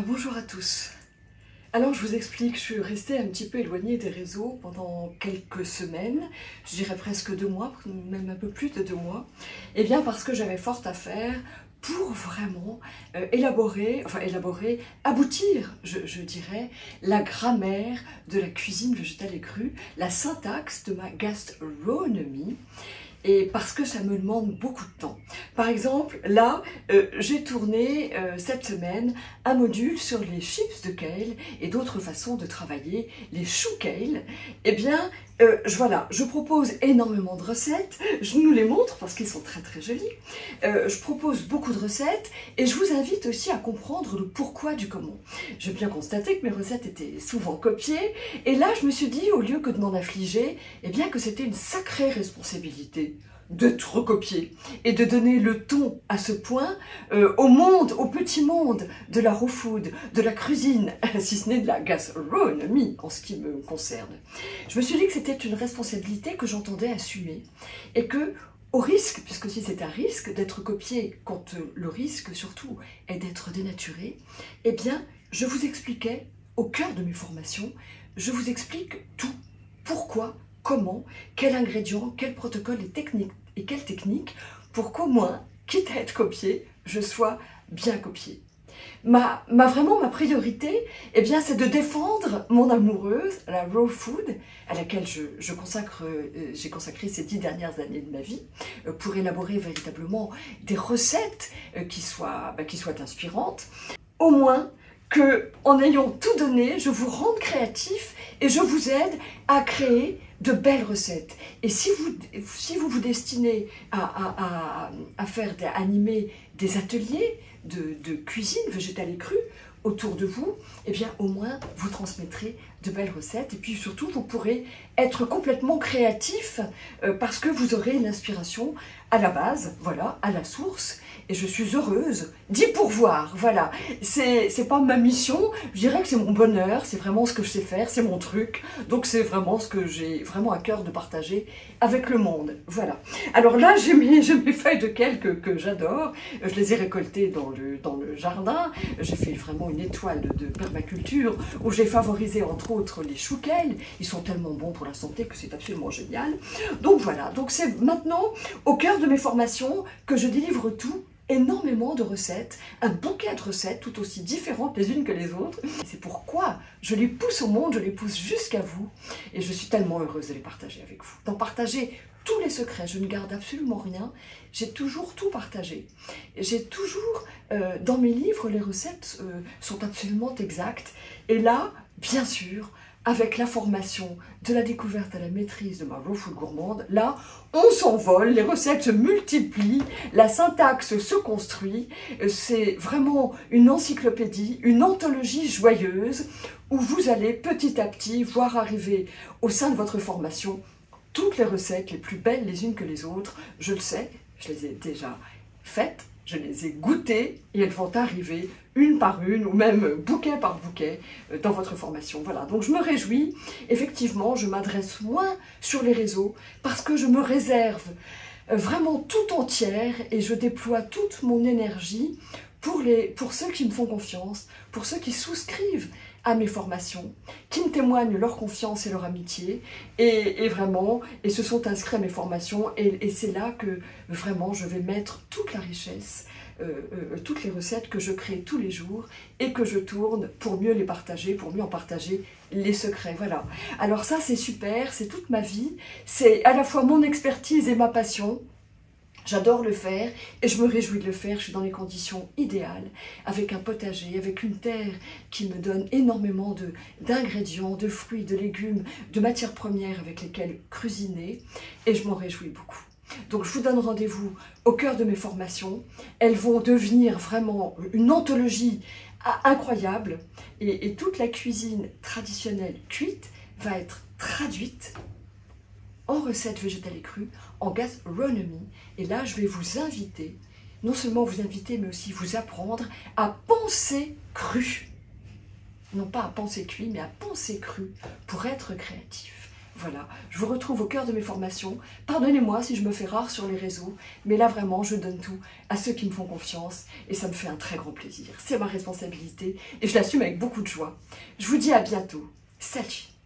Alors bonjour à tous. Alors je vous explique, je suis restée un petit peu éloignée des réseaux pendant quelques semaines, je dirais presque 2 mois, même un peu plus de 2 mois, et bien parce que j'avais fort à faire pour vraiment aboutir, je dirais, la grammaire de la cuisine végétale et crue, la syntaxe de ma gastronomie, et parce que ça me demande beaucoup de temps. Par exemple, là, j'ai tourné cette semaine un module sur les chips de kale et d'autres façons de travailler les choux kale. Eh bien, voilà, je propose énormément de recettes, je nous les montre parce qu'ils sont très très jolis. Je propose beaucoup de recettes et je vous invite aussi à comprendre le pourquoi du comment. J'ai bien constaté que mes recettes étaient souvent copiées et là je me suis dit, au lieu que de m'en affliger, eh bien que c'était une sacrée responsabilité de recopier et de donner le ton à ce point au monde, au petit monde de la raw food, de la cuisine, si ce n'est de la gastronomie en ce qui me concerne. Je me suis dit que c'était une responsabilité que j'entendais assumer et que, au risque, puisque si c'est un risque d'être copié, quand le risque surtout est d'être dénaturé, eh bien je vous expliquais au cœur de mes formations, je vous explique tout, pourquoi, comment, quel ingrédient, quel protocole et quelle technique pour qu'au moins, quitte à être copié, je sois bien copié. Vraiment ma priorité, eh bien, c'est de défendre mon amoureuse, la raw food, à laquelle j'ai consacré ces 10 dernières années de ma vie, pour élaborer véritablement des recettes qui soient inspirantes. Au moins, qu'en ayant tout donné, je vous rende créatif et je vous aide à créer de belles recettes. Et si vous vous destinez à animer des ateliers de cuisine végétale et crue autour de vous, eh bien au moins vous transmettrez de belles recettes et puis surtout vous pourrez être complètement créatif parce que vous aurez une inspiration à la base, voilà, à la source, et je suis heureuse d'y pourvoir, voilà. C'est pas ma mission, je dirais que c'est mon bonheur, c'est vraiment ce que je sais faire, c'est mon truc, donc c'est vraiment ce que j'ai vraiment à cœur de partager avec le monde, voilà. Alors là, j'ai mes feuilles de kale que j'adore, je les ai récoltées dans le jardin, j'ai fait vraiment une étoile de permaculture où j'ai favorisé entre autres les choux kale, ils sont tellement bons pour la santé que c'est absolument génial. Donc voilà, donc c'est maintenant au cœur de mes formations que je délivre tout, énormément de recettes, un bouquet de recettes tout aussi différentes les unes que les autres. C'est pourquoi je les pousse au monde, je les pousse jusqu'à vous et je suis tellement heureuse de les partager avec vous, d'en partager tous les secrets, je ne garde absolument rien, j'ai toujours tout partagé. J'ai toujours, dans mes livres, les recettes sont absolument exactes. Et là, bien sûr, avec la formation de la découverte à la maîtrise de ma raw food gourmande, là, on s'envole, les recettes se multiplient, la syntaxe se construit, c'est vraiment une encyclopédie, une anthologie joyeuse, où vous allez petit à petit voir arriver au sein de votre formation toutes les recettes les plus belles les unes que les autres. Je le sais, je les ai déjà faites, je les ai goûtées et elles vont arriver une par une ou même bouquet par bouquet dans votre formation. Voilà, donc je me réjouis. Effectivement, je m'adresse moins sur les réseaux parce que je me réserve vraiment tout entière et je déploie toute mon énergie pour ceux qui me font confiance, pour ceux qui souscrivent à mes formations, qui me témoignent leur confiance et leur amitié, et vraiment, et se sont inscrits à mes formations, et c'est là que vraiment je vais mettre toute la richesse, toutes les recettes que je crée tous les jours, et que je tourne pour mieux les partager, pour mieux en partager les secrets, voilà. Alors ça c'est super, c'est toute ma vie, c'est à la fois mon expertise et ma passion. J'adore le faire et je me réjouis de le faire, je suis dans les conditions idéales, avec un potager, avec une terre qui me donne énormément d'ingrédients, de fruits, de légumes, de matières premières avec lesquelles cuisiner et je m'en réjouis beaucoup. Donc je vous donne rendez-vous au cœur de mes formations, elles vont devenir vraiment une anthologie incroyable et toute la cuisine traditionnelle cuite va être traduite en recettes végétales et crues, en gastronomie. Et là, je vais vous inviter, non seulement vous inviter, mais aussi vous apprendre à penser cru. Non pas à penser cuit, mais à penser cru pour être créatif. Voilà, je vous retrouve au cœur de mes formations. Pardonnez-moi si je me fais rare sur les réseaux, mais là vraiment, je donne tout à ceux qui me font confiance et ça me fait un très grand plaisir. C'est ma responsabilité et je l'assume avec beaucoup de joie. Je vous dis à bientôt. Salut!